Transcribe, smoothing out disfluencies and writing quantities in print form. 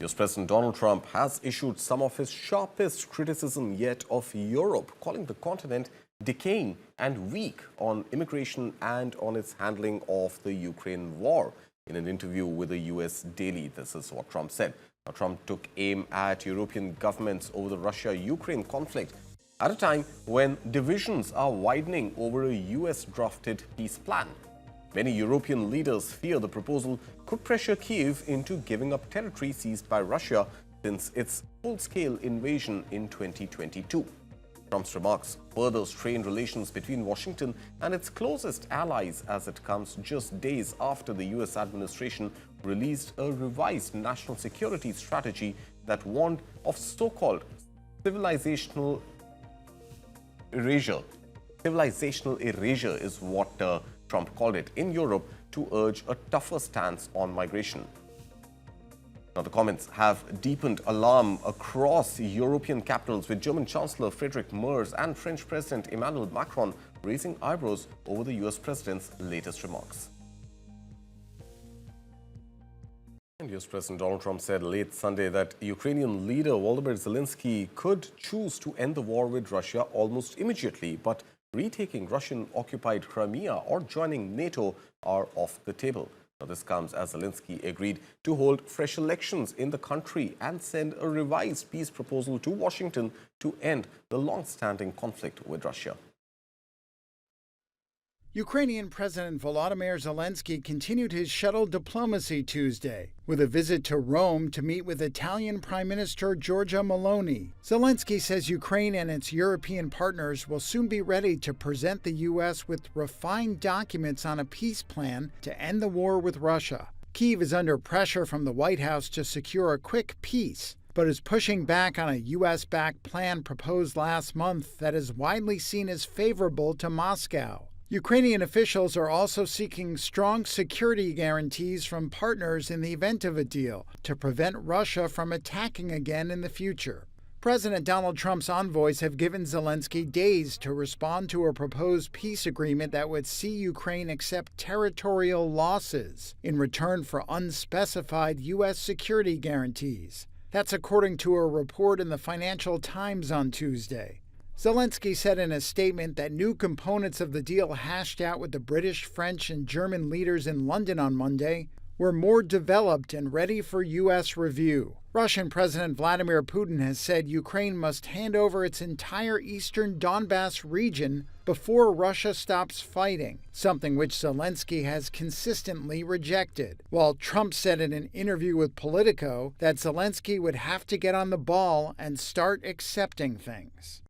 US President Donald Trump has issued some of his sharpest criticism yet of Europe, calling the continent decaying and weak on immigration and on its handling of the Ukraine war. In an interview with a US daily, this is what Trump said. Now, Trump took aim at European governments over the Russia-Ukraine conflict at a time when divisions are widening over a US-drafted peace plan. Many European leaders fear the proposal could pressure Kyiv into giving up territory seized by Russia since its full-scale invasion in 2022. Trump's remarks further strain relations between Washington and its closest allies as it comes just days after the US administration released a revised national security strategy that warned of so-called civilizational erasure. Civilizational erasure is what Trump called it in Europe to urge a tougher stance on migration. Now, the comments have deepened alarm across European capitals, with German Chancellor Friedrich Merz and French President Emmanuel Macron raising eyebrows over the US president's latest remarks. And US President Donald Trump said late Sunday that Ukrainian leader Volodymyr Zelensky could choose to end the war with Russia almost immediately, but retaking Russian-occupied Crimea or joining NATO are off the table. Now, this comes as Zelensky agreed to hold fresh elections in the country and send a revised peace proposal to Washington to end the long-standing conflict with Russia. Ukrainian President Volodymyr Zelensky continued his shuttle diplomacy Tuesday with a visit to Rome to meet with Italian Prime Minister Giorgia Meloni. Zelensky says Ukraine and its European partners will soon be ready to present the U.S. with refined documents on a peace plan to end the war with Russia. Kyiv is under pressure from the White House to secure a quick peace, but is pushing back on a U.S.-backed plan proposed last month that is widely seen as favorable to Moscow. Ukrainian officials are also seeking strong security guarantees from partners in the event of a deal to prevent Russia from attacking again in the future. President Donald Trump's envoys have given Zelensky days to respond to a proposed peace agreement that would see Ukraine accept territorial losses in return for unspecified U.S. security guarantees. That's according to a report in the Financial Times on Tuesday. Zelensky said in a statement that new components of the deal hashed out with the British, French, and German leaders in London on Monday were more developed and ready for U.S. review. Russian President Vladimir Putin has said Ukraine must hand over its entire eastern Donbas region before Russia stops fighting, something which Zelensky has consistently rejected, while Trump said in an interview with Politico that Zelensky would have to get on the ball and start accepting things.